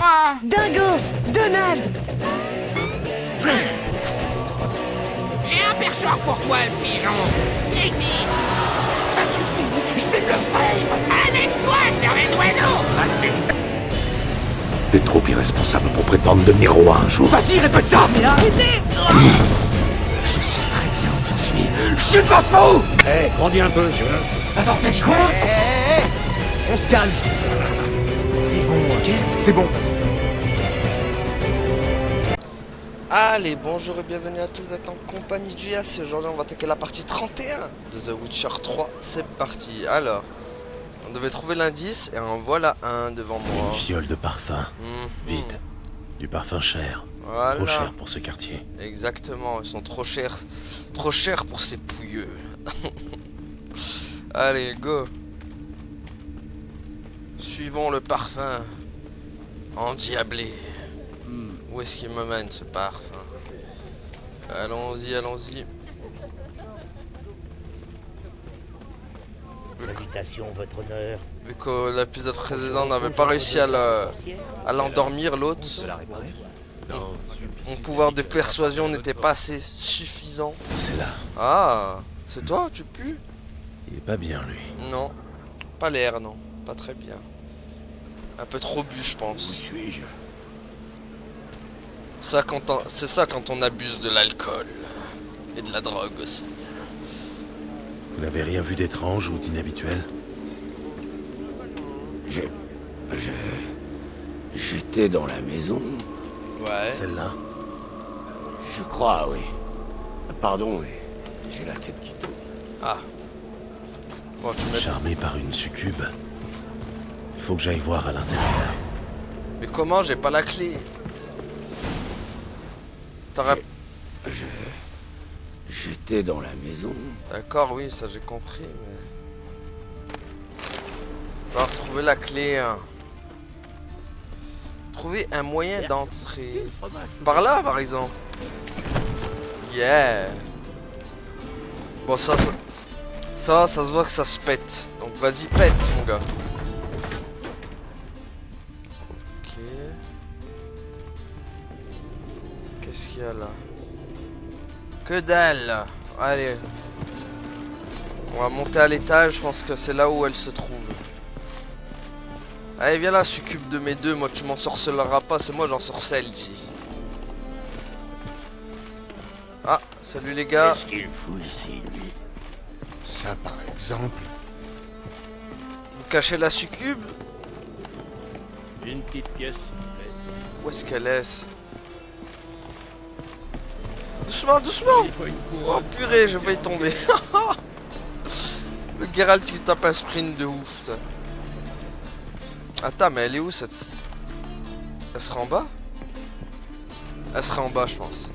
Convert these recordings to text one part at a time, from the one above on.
pas. Dingo! Donald! J'ai un perchoir pour toi, le pigeon. Ici. Ça suffit, c'est le frame. Avec toi, cervelle d'oiseau. Assez. T'es trop irresponsable pour prétendre devenir roi un jour. Vas-y, répète ça. Mais arrêtez! Je sais très bien où j'en suis. Je suis pas fou. Hé, grandis un peu, tu vois. Attends, t'as dit quoi? On se calme. C'est bon, ok? C'est bon. Allez, bonjour et bienvenue à tous, vous êtes en compagnie du Yass et aujourd'hui on va attaquer la partie 31 de The Witcher 3, c'est parti. Alors, on devait trouver l'indice et en voilà un devant moi. Une fiole de parfum, vide, du parfum cher, Voilà, trop cher pour ce quartier. exactement, ils sont trop chers pour ces pouilleux. Allez, go. Suivons le parfum endiablé. Où est-ce qu'il me mène ce parfum? Allons-y, allons-y. Salutations, votre honneur. Vu que l'épisode précédent n'avait pas réussi à l'endormir, l'autre, mon pouvoir de persuasion n'était pas assez suffisant. C'est là. Ah, c'est toi, tu pues? Il est pas bien, lui. Non, pas l'air, non, pas très bien. Un peu trop bu, je pense. Où suis-je? C'est ça quand on abuse de l'alcool et de la drogue aussi. Vous n'avez rien vu d'étrange ou d'inhabituel? J'étais dans la maison. Ouais. Celle-là? Je crois, oui. Pardon, mais j'ai la tête qui tourne. Ah. Bon, tu mets. Charmé par une succube. Il faut que j'aille voir à l'intérieur. Mais comment? J'ai pas la clé. T'aurais. J'étais dans la maison. D'accord, oui, ça j'ai compris, mais. On va retrouver la clé. Hein. Trouver un moyen d'entrer. Par là, par exemple. Yeah. Bon, ça se voit que ça se pète. Donc vas-y, pète, mon gars. Ok. Qu'est-ce qu'il y a là? Que dalle. Allez. On va monter à l'étage, je pense que c'est là où elle se trouve. Allez, viens là, succube de mes deux. Moi, tu m'en sorcelleras pas, c'est moi, j'en sorcelle ici. Ah, salut les gars. Qu'est-ce qu'il fout ici, lui? Ça, par exemple. Vous cachez la succube? Une petite pièce, s'il vous plaît. Où est-ce qu'elle est? Doucement, doucement. Oh purée, je vais y tomber. Le Geralt qui tape un sprint de ouf, ça. Attends, mais elle est où cette... Elle sera en bas? Elle sera en bas, je pense.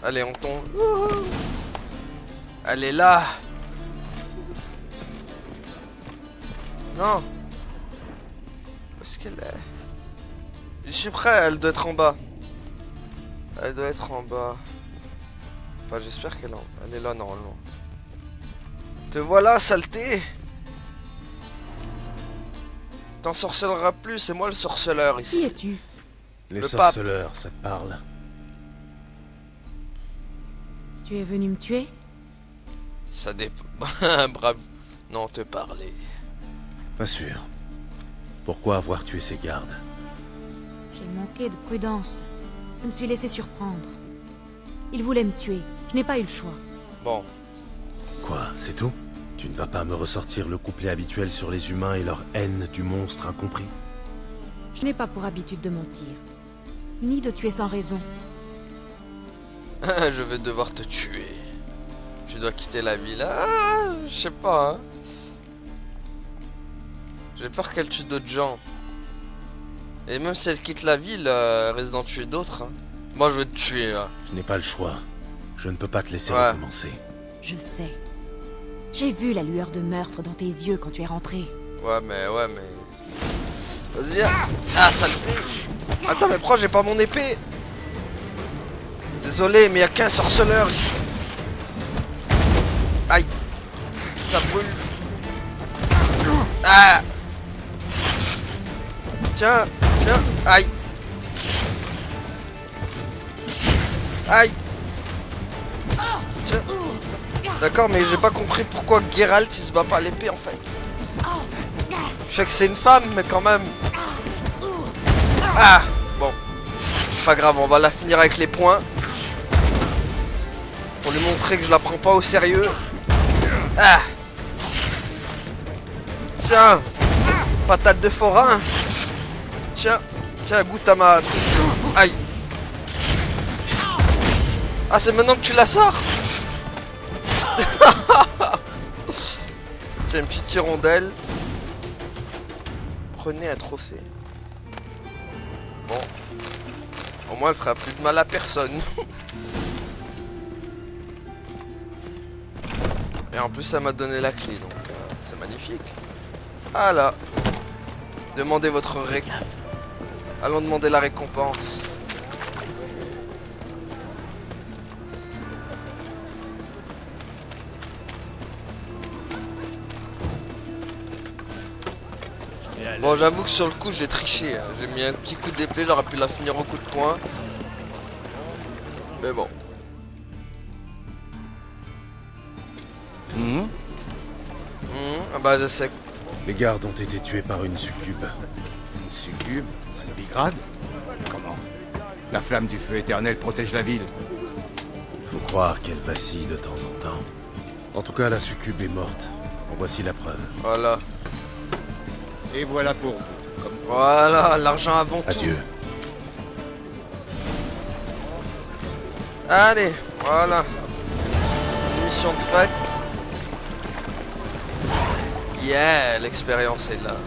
Allez, on tombe. Elle est là. Non. Où est-ce qu'elle est? Je suis prêt, elle doit être en bas. Elle doit être en bas. Enfin, j'espère qu'elle est là, normalement. Te voilà, saleté. T'en sorcelleras plus, c'est moi le sorceleur ici. Qui es-tu? Les Le sorceleurs, ça te parle? Tu es venu me tuer? Ça dépend. Bravo. Non, te parler. Pas sûr. Pourquoi avoir tué ces gardes? J'ai manqué de prudence. Je me suis laissé surprendre. Il voulait me tuer. Je n'ai pas eu le choix. Bon. Quoi, c'est tout? Tu ne vas pas me ressortir le couplet habituel sur les humains et leur haine du monstre incompris? Je n'ai pas pour habitude de mentir. Ni de tuer sans raison. Je vais devoir te tuer. Tu dois quitter la ville. Ah, je sais pas, hein. J'ai peur qu'elle tue d'autres gens. Et même si elle quitte la ville, elle risque d'en tuer d'autres. Hein. Moi, je vais te tuer, là. Je n'ai pas le choix. Je ne peux pas te laisser Ouais. recommencer. Je sais. J'ai vu la lueur de meurtre dans tes yeux quand tu es rentré. Ouais, mais... Vas-y, viens. Ah, saleté. Attends, mais pourquoi j'ai pas mon épée? Désolé, mais y a qu'un sorceleur ici. Aïe. Ça brûle. Ah. Tiens, tu Tiens, aïe. Aïe. Tiens. D'accord, mais j'ai pas compris pourquoi Geralt il se bat pas à l'épée en fait. Je sais que c'est une femme, mais quand même. Ah, bon. Pas grave, on va la finir avec les poings. Pour lui montrer que je la prends pas au sérieux. Ah. Tiens. Patate de forain. Tiens. Tiens, goûte à ma... Aïe. Ah, c'est maintenant que tu la sors. Tiens, une petite hirondelle. Prenez un trophée. Bon. Au moins, elle fera plus de mal à personne. Et en plus, ça m'a donné la clé, donc c'est magnifique. Ah là. Demandez votre Allons demander la récompense. Bon, j'avoue que sur le coup, j'ai triché. Hein. J'ai mis un petit coup d'épée, j'aurais pu la finir au coup de poing. Mais bon. Ah bah, je sais. Les gardes ont été tués par une succube. Une succube? À Novigrad? Comment? La flamme du feu éternel protège la ville. Il faut croire qu'elle vacille de temps en temps. En tout cas, la succube est morte. En voici la preuve. Voilà. Et voilà pour vous. Voilà, l'argent avant tout. Adieu. Allez, voilà. Mission de fête. Yeah, l'expérience est là.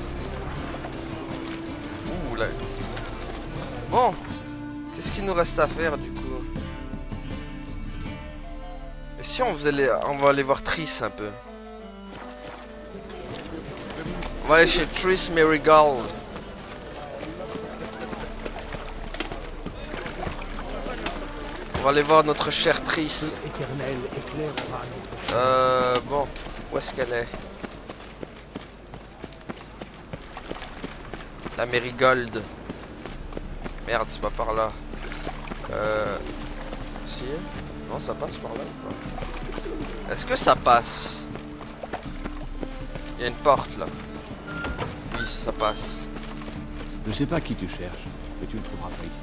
Ouh là. Bon, qu'est-ce qu'il nous reste à faire du coup? Et si on faisait les... On va aller voir Triss un peu. On va aller chez Triss Merigold. On va aller voir notre chère Triss. Bon, où est-ce qu'elle est? La Merigold. Merde, c'est pas par là. Si? Non, ça passe par là ou pas? Est-ce que ça passe? Il y a une porte là. Oui, ça passe. Je sais pas qui tu cherches, mais tu ne trouveras pas ici.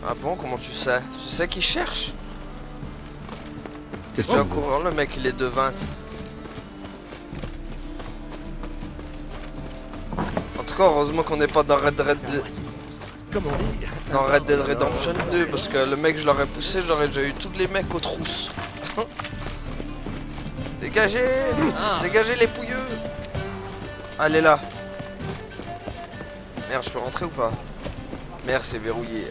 Ah bon, comment tu sais? Tu sais qui cherche? T'es déjà au courant, le mec il est de 20. En tout cas, heureusement qu'on n'est pas dans Red Dead Redemption 2, parce que le mec je l'aurais poussé, j'aurais déjà eu tous les mecs aux trousses. Dégagez! Dégagez les pouilleux! Allez là! Merde, je peux rentrer ou pas? Merde, c'est verrouillé.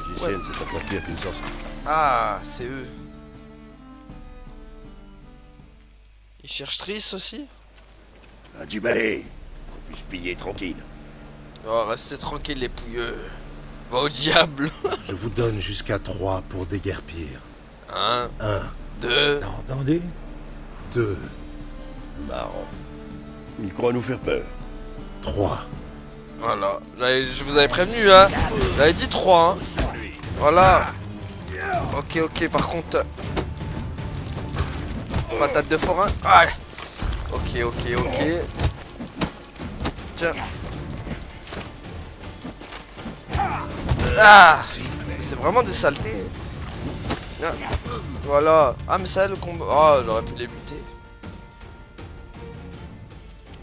Magicienne, c'est encore pire qu'une sorcière. Ah, c'est eux. Ils cherchent Triss aussi? Un du balai. On puisse piller tranquille. Oh, restez tranquille les pouilleux. Va au diable. Je vous donne jusqu'à 3 pour déguerpir. 1, 1, 2. T'as entendu? 2, Marrant. Il croit nous faire peur. 3. Voilà. Je vous avais prévenu, hein. J'avais dit 3, hein. Voilà. Ok, ok, par contre... Patate de forain. Ah. Ok, ok, ok. Tiens. Ah. C'est vraiment des saletés. Ah. Voilà. Ah, mais ça, le combat... Ah, j'aurais pu les buter.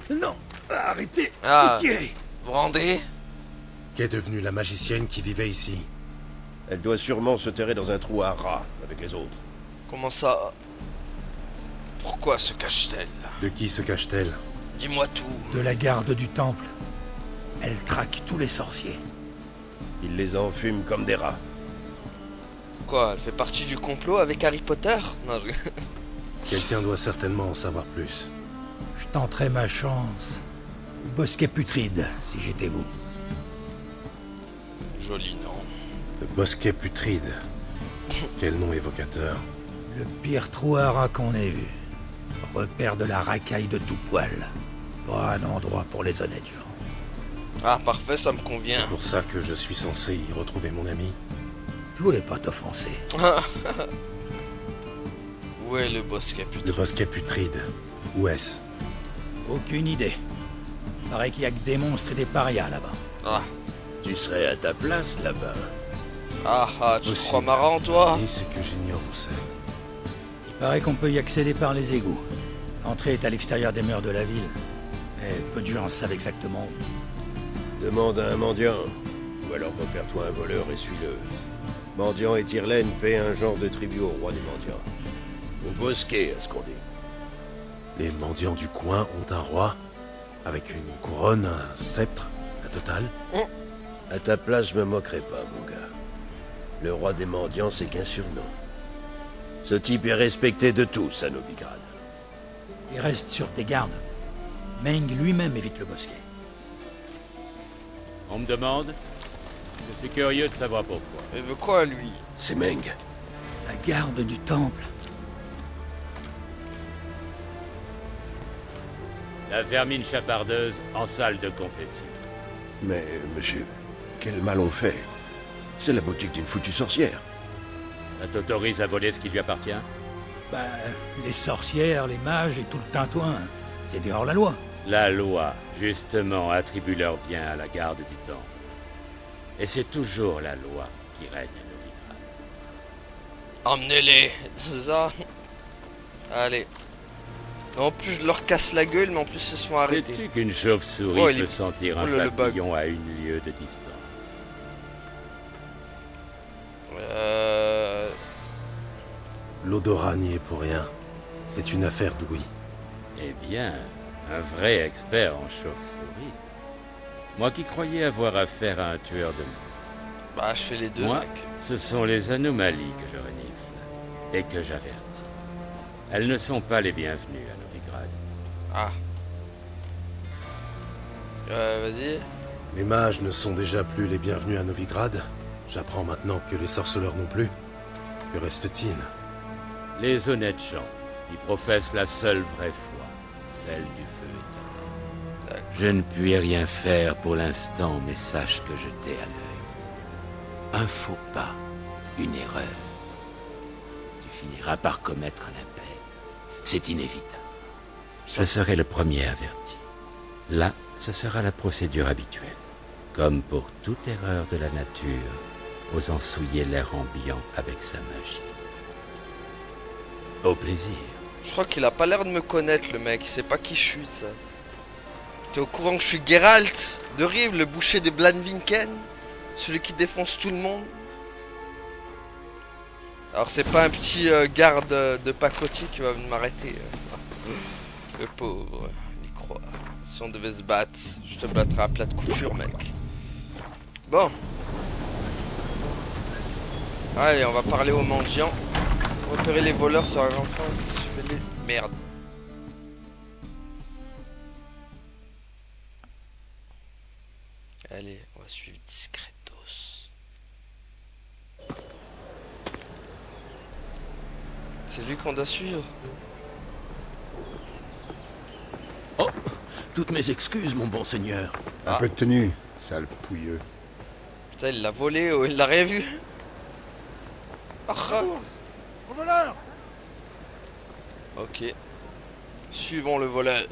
Non, arrêtez. Ah. Tirez. Vous rendez? Qu'est devenue la magicienne qui vivait ici? Elle doit sûrement se terrer dans un trou à rats avec les autres. Comment ça? Pourquoi se cache-t-elle? De qui se cache-t-elle? Dis-moi tout. De la garde du temple. Elle traque tous les sorciers. Il les enfume comme des rats. Quoi? Elle fait partie du complot avec Harry Potter? Non, je... Quelqu'un doit certainement en savoir plus. Je tenterai ma chance au bosquet putride, si j'étais vous. Joli nom. Le bosquet putride. Quel nom évocateur. Le pire trou à rats qu'on ait vu. repère de la racaille de tout poil. Pas un endroit pour les honnêtes gens. Ah, parfait, ça me convient. C'est pour ça que je suis censé y retrouver mon ami. Je voulais pas t'offenser. Où est le bosquet, putain? Le bosquet putride. Où est-ce? Aucune idée. Paraît qu'il y a que des monstres et des parias là-bas. Ah, Tu serais à ta place là-bas. tu te Possible. crois marrant, toi? Et c'est que j'ignore où c'est. Il paraît qu'on peut y accéder par les égouts. L'entrée est à l'extérieur des murs de la ville. Mais peu de gens savent exactement où. Demande à un mendiant. Ou alors repère-toi un voleur et suis-le. Mendiant et Tyrlène paient un genre de tribut au roi des mendiants. Au bosquet, à ce qu'on dit. Les mendiants du coin ont un roi, avec une couronne, un sceptre, la totale. À ta place, je me moquerai pas, mon gars. Le roi des mendiants, c'est qu'un surnom. Ce type est respecté de tous à Novigrad. Il reste sur des gardes. Meng lui-même évite le bosquet. On me demande. Je suis curieux de savoir pourquoi. Il veut quoi, lui? C'est Meng. La garde du temple. La vermine chapardeuse en salle de confession. Mais, monsieur, quel mal on fait? C'est la boutique d'une foutue sorcière. Ça t'autorise à voler ce qui lui appartient? Ben, les sorcières, les mages et tout le tintouin, c'est dehors la loi. La loi, justement, attribue leur bien à la garde du temple. Et c'est toujours la loi qui règne à Novigrad. Emmenez-les, c'est ça? Allez. En plus, je leur casse la gueule, mais en plus, ils se font arrêter. Sais-tu qu'une chauve-souris Oh, il peut est- sentir un Oh là, le bug. papillon à 1 lieue de distance? L'odorat n'y est pour rien. C'est une affaire d'ouïe. Eh bien, un vrai expert en chauve-souris. Moi qui croyais avoir affaire à un tueur de monstres. Bah, je fais les deux, Moi, mec. ce sont les anomalies que je renifle et que j'avertis. Elles ne sont pas les bienvenues à Novigrad. Ah. Vas-y. Les mages ne sont déjà plus les bienvenus à Novigrad. J'apprends maintenant que les sorceleurs non plus. Que reste-t-il? Les honnêtes gens qui professent la seule vraie foi, celle du feu éternel. Je ne puis rien faire pour l'instant, mais sache que je t'ai à l'œil. Un faux pas, une erreur. Tu finiras par commettre un impair. C'est inévitable. Je serai le premier averti. Là, ce sera la procédure habituelle. Comme pour toute erreur de la nature, osant souiller l'air ambiant avec sa magie. Au plaisir. Je crois qu'il a pas l'air de me connaître, le mec. Il sait pas qui je suis, ça. T'es au courant que je suis Geralt de Rive, le boucher de Blanvinken? Celui qui défonce tout le monde? Alors, c'est pas un petit garde de pacotille qui va venir m'arrêter. Le pauvre. Il croit. Si on devait se battre, je te battrais à plat de couture, mec. Bon. Allez, on va parler aux mendiants. Repérer les voleurs sur la grande face. Je vais les... Merde. Allez, on va suivre discretos. C'est lui qu'on doit suivre. Oh, toutes mes excuses, mon bon seigneur. Ah. Un peu de tenue, sale pouilleux. Putain, il l'a volé, il l'a rien vu. Ah, Au voleur! ok. Suivons le voleur.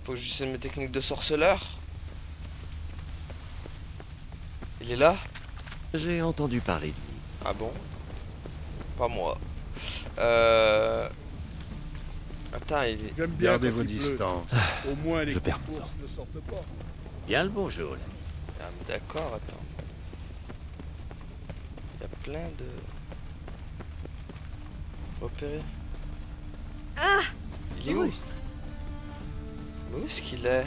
Faut que j'utilise mes techniques de sorceleur. Il est là? J'ai entendu parler de vous. Ah bon? Pas moi. Attends, il est... J'aime bien gardez vos distances. Au moins les perds mon temps. Ne sortent pas. Bien le bonjour, l'ami. Ah, mais d'accord, attends. Il y a plein de... Repérer. Ah! Il est où? Mais où est-ce qu'il est?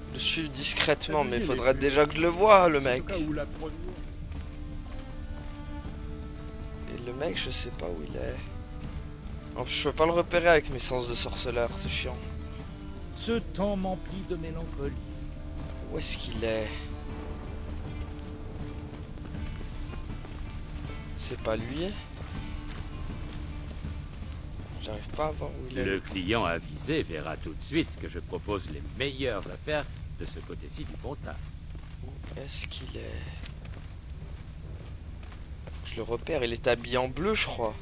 Je le suis discrètement, mais il faudrait déjà que je le voie, le mec. Et le mec, je sais pas où il est. En plus, je peux pas le repérer avec mes sens de sorceleur, c'est chiant. Ce temps m'emplit de mélancolie. Où est-ce qu'il est? C'est pas lui. J'arrive pas à voir où il est. Le client avisé verra tout de suite que je propose les meilleures affaires de ce côté-ci du comptable. Où est-ce qu'il est? Faut que je le repère. Il est habillé en bleu, je crois.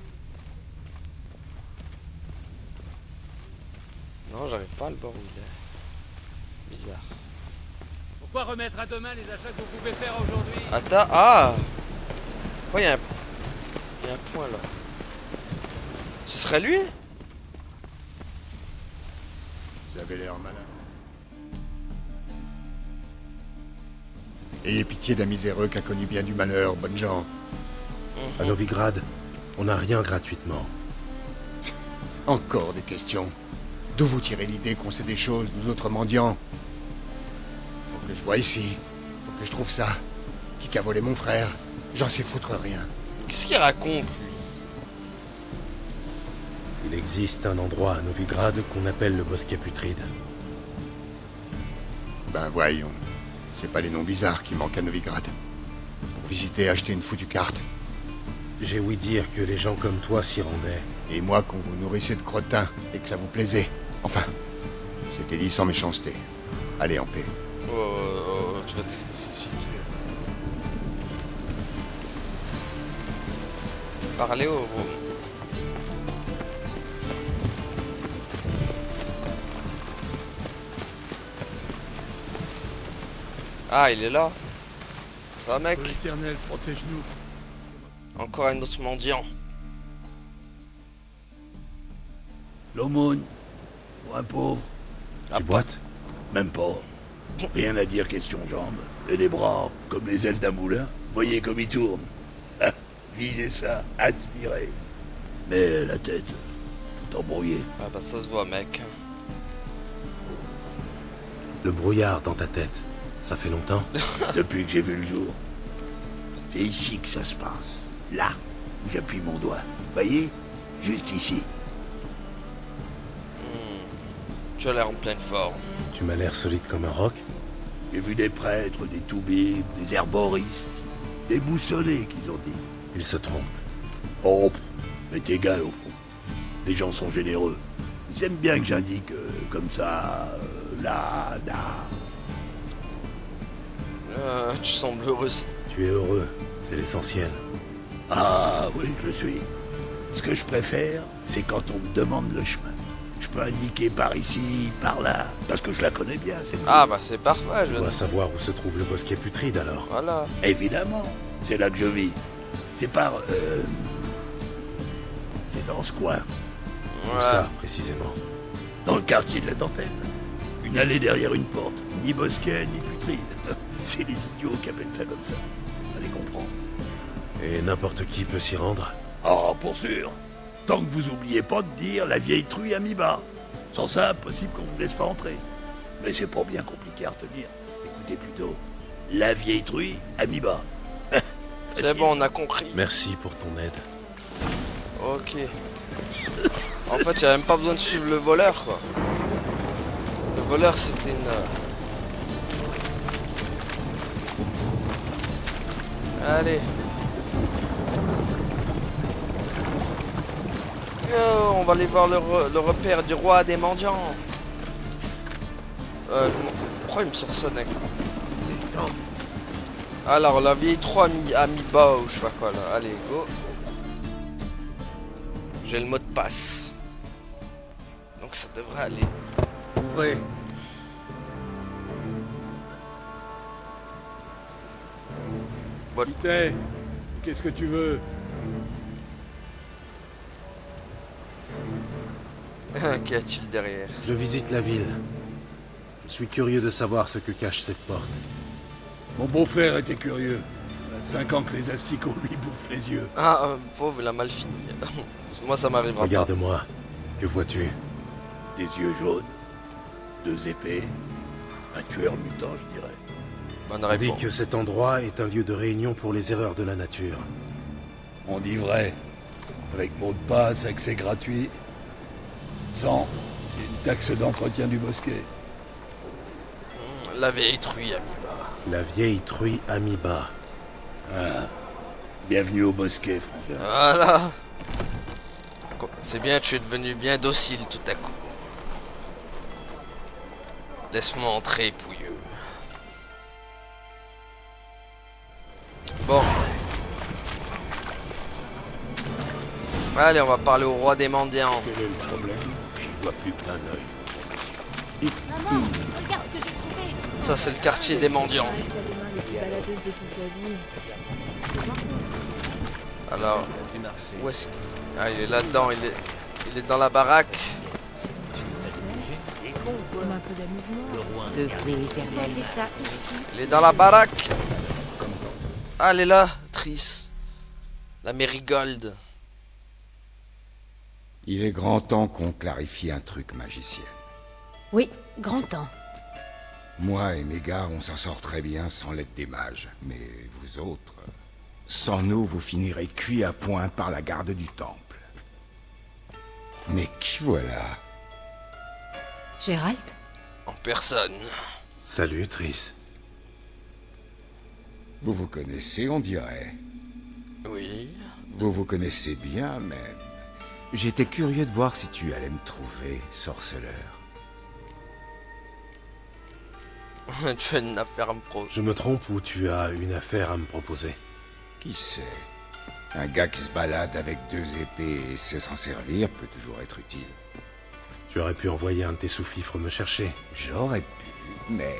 Non, j'arrive pas à le voir où il est. Bizarre. Pourquoi remettre à demain les achats que vous pouvez faire aujourd'hui? Attends, ah! Pourquoi il y a un point là? Ce serait lui? Vous avez l'air malin. Ayez pitié d'un miséreux qui a connu bien du malheur, bonnes gens. À Novigrad, on n'a rien gratuitement. Encore des questions. D'où vous tirez l'idée qu'on sait des choses, nous autres mendiants? Faut que je vois ici. Faut que je trouve ça. Qui a volé mon frère? J'en sais foutre rien. Qu'est-ce qu'il raconte, lui? Il existe un endroit à Novigrad qu'on appelle le Bosquet Putride. Ben voyons. C'est pas les noms bizarres qui manquent à Novigrad. Pour visiter, acheter une foutue carte. J'ai ouï dire que les gens comme toi s'y rendaient. Et moi qu'on vous nourrissait de crottins et que ça vous plaisait. Enfin, c'était dit sans méchanceté. Allez en paix. Tu vas te... Parler au... Ah, il est là. Ça va, mec? L'Éternel, protège-nous. Encore un autre mendiant. L'aumône, pour un pauvre. Tu boites? Même pas. Rien à dire question jambes. Et les bras, comme les ailes d'un moulin. Voyez comme ils tournent. Ah, visez ça, admirez. Mais la tête, tout embrouillée. Ah bah ça se voit, mec. Le brouillard dans ta tête, ça fait longtemps? Depuis que j'ai vu le jour. C'est ici que ça se passe. Là, où j'appuie mon doigt. Voyez? Juste ici. Tu as l'air en pleine forme. Tu m'as l'air solide comme un roc? J'ai vu des prêtres, des toubibs, des herboristes, des boussonnés qu'ils ont dit. Ils se trompent. Oh, m'est égal au fond. Les gens sont généreux. Ils aiment bien que j'indique comme ça, là. Tu sembles heureux. Tu es heureux, c'est l'essentiel. Ah oui, je le suis. Ce que je préfère, c'est quand on me demande le chemin. Je peux indiquer par ici, par là, parce que je la connais bien, cette ville. Ah bah c'est parfait, Tu dois savoir où se trouve le Bosquet Putride alors. Voilà. Évidemment, c'est là que je vis. C'est par... C'est dans ce coin. Où ça, précisément? Dans le quartier de la Dentelle. Une allée derrière une porte. Ni Bosquet, ni Putride. C'est les idiots qui appellent ça comme ça. Allez comprendre. Et n'importe qui peut s'y rendre? Oh, pour sûr. Tant que vous oubliez pas de dire la vieille truie à mi-bas. Sans ça, impossible qu'on vous laisse pas entrer. Mais c'est pas bien compliqué à retenir. Écoutez plutôt. La vieille truie à mi-bas. C'est bon, on a compris. Merci pour ton aide. Ok. En fait, j'avais même pas besoin de suivre le voleur, quoi. Le voleur, c'était une... Allez. Yo, on va aller voir le repère du roi des mendiants. Pourquoi il me sort ça d'un coup? Alors, la vieille 3 à mi-bas ou je sais pas quoi là. Allez, go. J'ai le mot de passe. Donc ça devrait aller. Ouvrez. Bon. Putain, qu'est-ce que tu veux? Qu'y a-t-il derrière? Je visite la ville. Je suis curieux de savoir ce que cache cette porte. Mon beau-frère était curieux. Il y a 5 ans que les asticots lui bouffent les yeux. Ah, pauvre, il a mal fini. Moi, ça m'arrivera pas. Regarde-moi. Que vois-tu? Des yeux jaunes, 2 épées, un tueur mutant, je dirais. Bonne On dit réponse. que cet endroit est un lieu de réunion pour les erreurs de la nature. On dit vrai. Avec mot de passe, accès gratuit. Sans une taxe d'entretien du bosquet. La vieille truie à mi-bas. La vieille truie à mi-bas. Ah. Bienvenue au bosquet, frangin. Voilà. C'est bien, tu es devenu bien docile tout à coup. Laisse-moi entrer, pouilleux. Bon. Allez, on va parler au roi des mendiants. Quel est le problème? J'y vois plus plein d'œil. Maman, regarde ce que j'ai trouvé. Ça, c'est le quartier des mendiants. Alors, où est-ce que... Ah, il est là-dedans, il est dans la baraque. Comme un peu d'amusement. Le fruit éternel. On fait ça ici. Il est dans la baraque. Ah, elle est là, Triss. La Mérigold. Il est grand temps qu'on clarifie un truc, magicienne. Oui, grand temps. Moi et mes gars, on s'en sort très bien sans l'aide des mages. Mais vous autres... Sans nous, vous finirez cuits à point par la garde du temple. Mais qui voilà? Gérald? En personne. Salut, Triss. Vous vous connaissez, on dirait. Oui. Vous vous connaissez bien, même. J'étais curieux de voir si tu allais me trouver, sorceleur. Tu as une affaire à me proposer. Je me trompe ou tu as une affaire à me proposer? Qui sait? Un gars qui se balade avec 2 épées et sait s'en servir peut toujours être utile. Tu aurais pu envoyer un de tes sous-fifres me chercher. J'aurais pu, mais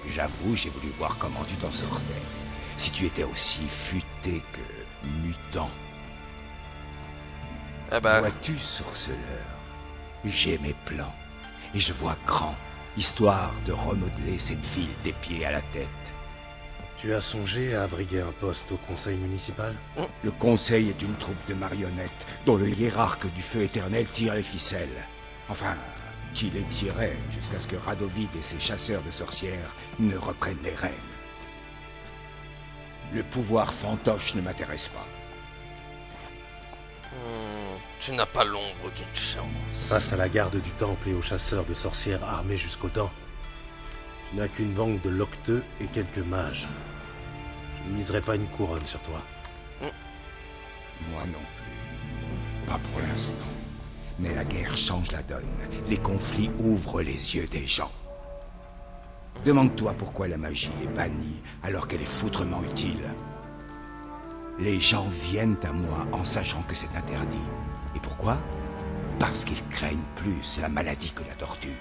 j'avoue, j'ai voulu voir comment tu t'en sortais. Si tu étais aussi futé que mutant. Eh ben... Vois-tu, sorceleur, j'ai mes plans, et je vois grand, histoire de remodeler cette ville des pieds à la tête. Tu as songé à abriguer un poste au conseil municipal? Le conseil est une troupe de marionnettes dont le hiérarque du feu éternel tire les ficelles. Enfin, qui les tirait jusqu'à ce que Radovid et ses chasseurs de sorcières ne reprennent les rênes. Le pouvoir fantoche ne m'intéresse pas. Tu n'as pas l'ombre d'une chance. Face à la garde du temple et aux chasseurs de sorcières armés jusqu'aux dents, tu n'as qu'une banque de locteux et quelques mages. Je ne miserai pas une couronne sur toi. Moi non plus. Pas pour l'instant. Mais la guerre change la donne. Les conflits ouvrent les yeux des gens. Demande-toi pourquoi la magie est bannie alors qu'elle est foutrement utile. Les gens viennent à moi en sachant que c'est interdit. Et pourquoi? Parce qu'ils craignent plus la maladie que la torture.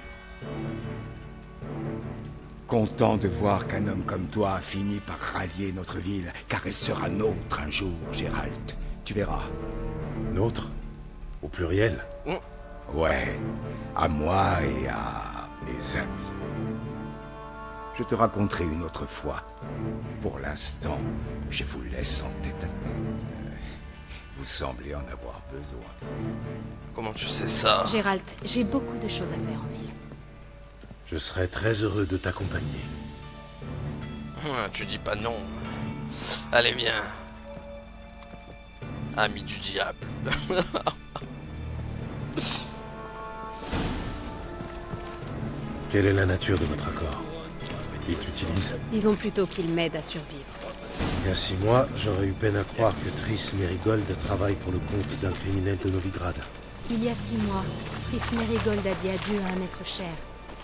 Content de voir qu'un homme comme toi a fini par rallier notre ville, car elle sera nôtre un jour, Gérald. Tu verras. Nôtre? Au pluriel? Ouais, à moi et à mes amis. Je te raconterai une autre fois. Pour l'instant, je vous laisse en tête à tête. Vous semblez en avoir besoin. Comment tu sais ça? Gérald, j'ai beaucoup de choses à faire en ville. Je serais très heureux de t'accompagner. Tu dis pas non. Allez, viens. Ami du diable. Quelle est la nature de votre accord? Il t'utilise? Disons plutôt qu'il m'aide à survivre. Il y a 6 mois, j'aurais eu peine à croire que Triss Mérigold travaille pour le compte d'un criminel de Novigrad. Il y a 6 mois, Triss Mérigold a dit adieu à un être cher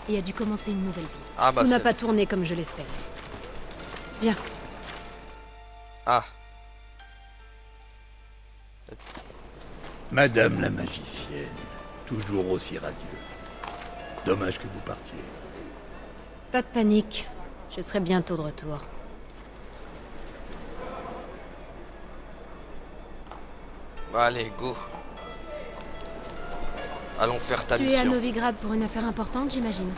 et a dû commencer une nouvelle vie. Ah bah Tout n'a pas tourné comme je l'espérais. Viens. Ah. Madame la magicienne, toujours aussi radieux. Dommage que vous partiez. Pas de panique. Je serai bientôt de retour. Allez, go. Allons faire ta Tu es à mission. Novigrad pour une affaire importante, j'imagine.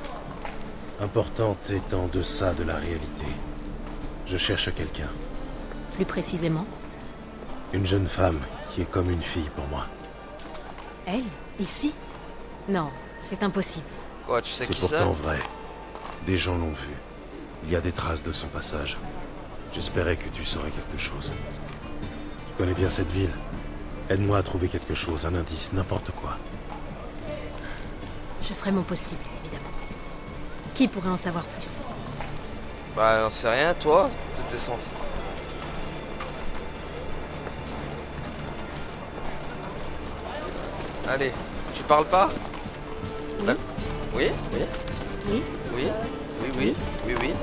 Importante est en deçà de la réalité. Je cherche quelqu'un. Plus précisément. Une jeune femme qui est comme une fille pour moi. Elle? Ici? Non, c'est impossible. Quoi, tu sais C'est qui c'est? pourtant vrai. Des gens l'ont vue. Il y a des traces de son passage. J'espérais que tu saurais quelque chose. Tu connais bien cette ville. Aide-moi à trouver quelque chose, un indice, n'importe quoi. Je ferai mon possible, évidemment. Qui pourrait en savoir plus? Bah, j'en sais rien, toi. T'étais censé. Allez, tu parles pas? Oui. Oui, oui, Oui. oui, oui, oui, oui, oui.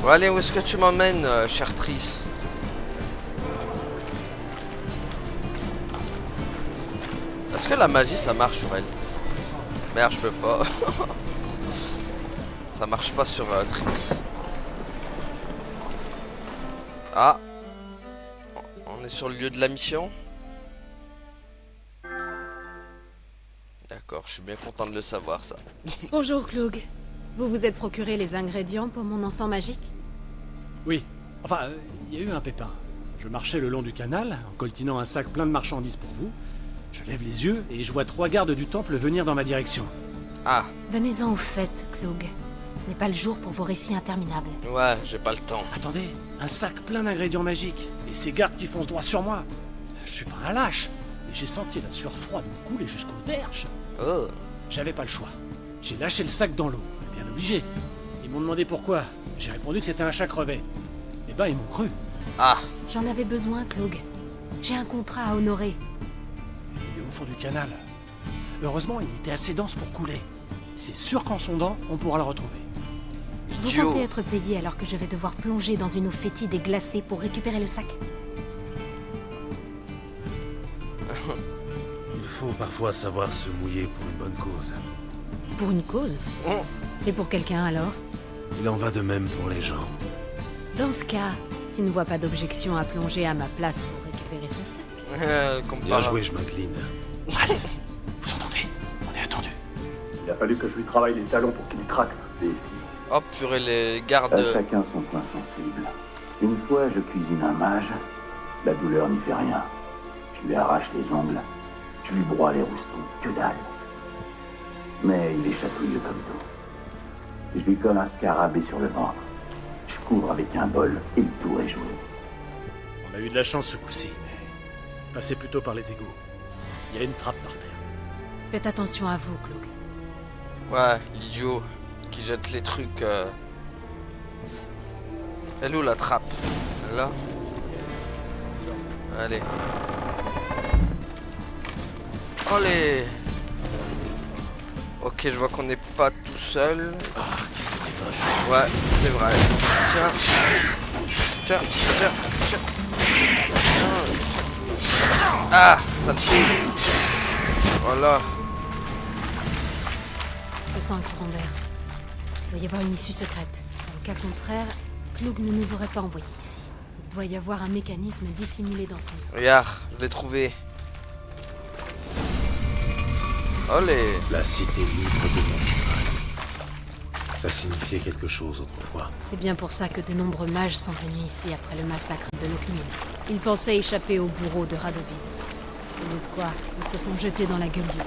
Bon, allez, où est-ce que tu m'emmènes, chère Triss? Est-ce que la magie ça marche sur elle? Merde, je peux pas. Ça marche pas sur Triss. Ah, on est sur le lieu de la mission. D'accord, je suis bien content de le savoir ça. Bonjour Cloug. Vous vous êtes procuré les ingrédients pour mon encens magique? Oui. Enfin, il y a eu un pépin. Je marchais le long du canal, en coltinant un sac plein de marchandises pour vous. Je lève les yeux et je vois 3 gardes du temple venir dans ma direction. Ah. Venez-en au fait, Cloug. Ce n'est pas le jour pour vos récits interminables. Ouais, j'ai pas le temps. Attendez, un sac plein d'ingrédients magiques. Et ces gardes qui foncent droit sur moi. Je suis pas un lâche, mais j'ai senti la sueur froide me couler jusqu'au derche. Oh. J'avais pas le choix. J'ai lâché le sac dans l'eau, bien obligé. Ils m'ont demandé pourquoi. J'ai répondu que c'était un chat crevé. Eh ben, ils m'ont cru. Ah. J'en avais besoin, Cloug. J'ai un contrat à honorer. Il est au fond du canal. Heureusement, il était assez dense pour couler. C'est sûr qu'en sondant, on pourra le retrouver. Vous comptez être payé alors que je vais devoir plonger dans une eau fétide et glacée pour récupérer le sac? Il faut parfois savoir se mouiller pour une bonne cause. Pour une cause? Et pour quelqu'un alors? Il en va de même pour les gens. Dans ce cas, tu ne vois pas d'objection à plonger à ma place pour récupérer ce sac? Bien joué, je m'incline. Halte! Vous entendez? On est attendu. Il a fallu que je lui travaille les talons pour qu'il craque, ici. Oh purée, les gardes... À chacun son point sensible. Une fois, je cuisine un mage. La douleur n'y fait rien. Je lui arrache les ongles. Je lui broie les roustons. Que dalle. Mais il est chatouilleux comme tout. Je lui colle un scarabée sur le ventre. Je couvre avec un bol et le tour est joué. On a eu de la chance ce coup-ci, mais... Passez plutôt par les égouts. Il y a une trappe par terre. Faites attention à vous, Cloug. Ouais, l'idiot qui jette les trucs... Elle est où la trappe? Là. Allez. Allez. Ok, je vois qu'on n'est pas tout seul. Ah, qu'est-ce que t'es moche. Ouais, c'est vrai. Tiens. Tiens, tiens, tiens. Ah, ça le fait. Voilà. Je sens un courant d'air. Il doit y avoir une issue secrète. Dans le cas contraire, Cloug ne nous aurait pas envoyés ici. Il doit y avoir un mécanisme dissimulé dans ce mur. Regarde, je l'ai trouvé. Olé. La cité libre de Novigrad. Ça signifiait quelque chose autrefois. C'est bien pour ça que de nombreux mages sont venus ici après le massacre de Lockmuir. Ils pensaient échapper au bourreau de Radovid. Au lieu de quoi, ils se sont jetés dans la gueule du loup.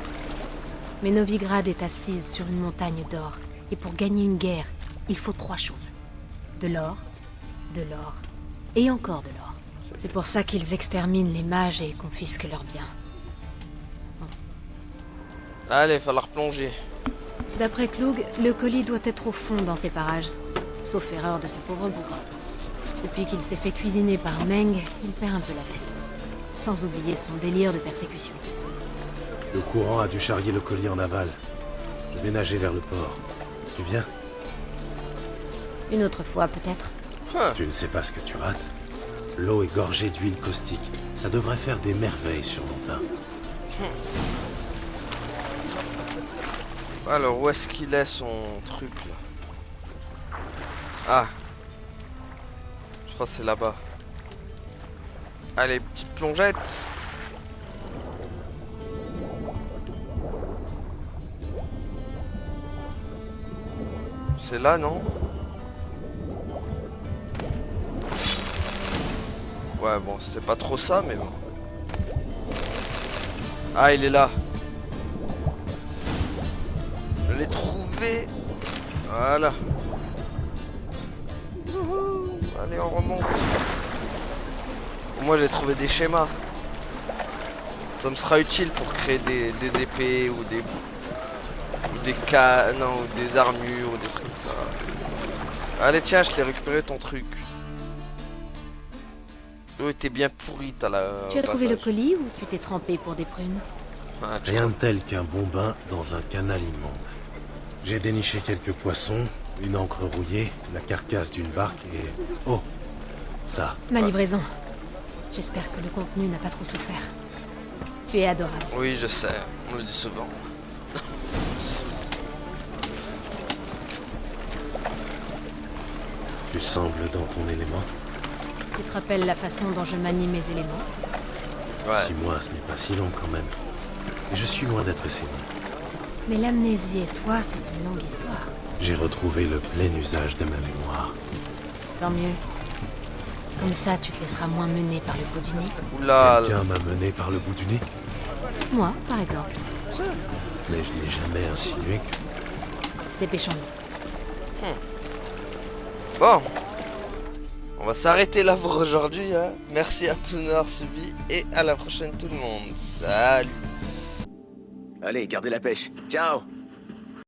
Mais Novigrad est assise sur une montagne d'or. Et pour gagner une guerre, il faut 3 choses. De l'or et encore de l'or. C'est pour ça qu'ils exterminent les mages et confisquent leurs biens. Allez, il va falloir plonger. D'après Cloug, le colis doit être au fond dans ces parages. Sauf erreur de ce pauvre bougre. Depuis qu'il s'est fait cuisiner par Meng, il perd un peu la tête. Sans oublier son délire de persécution. Le courant a dû charrier le colis en aval. Je vais nager vers le port. Tu viens? Une autre fois, peut-être. Tu ne sais pas ce que tu rates. L'eau est gorgée d'huile caustique. Ça devrait faire des merveilles sur mon pain. Alors, où est-ce qu'il est son truc, là? Ah. Je crois que c'est là-bas. Allez, petite plongette. C'est là, non? Ouais, bon, c'était pas trop ça, mais bon. Ah, il est là. Je l'ai trouvé. Voilà. Wouhou. Allez, on remonte. Moi, j'ai trouvé des schémas. Ça me sera utile pour créer des épées ou des canons ou des armures ou des trucs comme ça. Allez, tiens, je l'ai récupéré ton truc. L'eau était bien pourrie à la. Tu as trouvé le colis ou tu t'es trempé pour des prunes? Rien de tel qu'un bon bain dans un canal immonde. J'ai déniché quelques poissons, une encre rouillée, la carcasse d'une barque et... Oh, ça. Ma livraison. J'espère que le contenu n'a pas trop souffert. Tu es adorable. Oui, je sais. On le dit souvent. Tu sembles dans ton élément. Tu te rappelles la façon dont je manie mes éléments? Ouais. 6 mois, ce n'est pas si long quand même. Et je suis loin d'être séni. Mais l'amnésie et toi, c'est une longue histoire. J'ai retrouvé le plein usage de ma mémoire. Tant mieux. Comme ça, tu te laisseras moins mener par le bout du nez. Oula. Quelqu'un m'a mené par le bout du nez. Moi, par exemple. Mais je n'ai jamais insinué que... Dépêchons-nous. Bon. On va s'arrêter là pour aujourd'hui. Hein. Merci à tous d'avoir suivi. Et à la prochaine tout le monde. Salut. Allez, gardez la pêche. Ciao.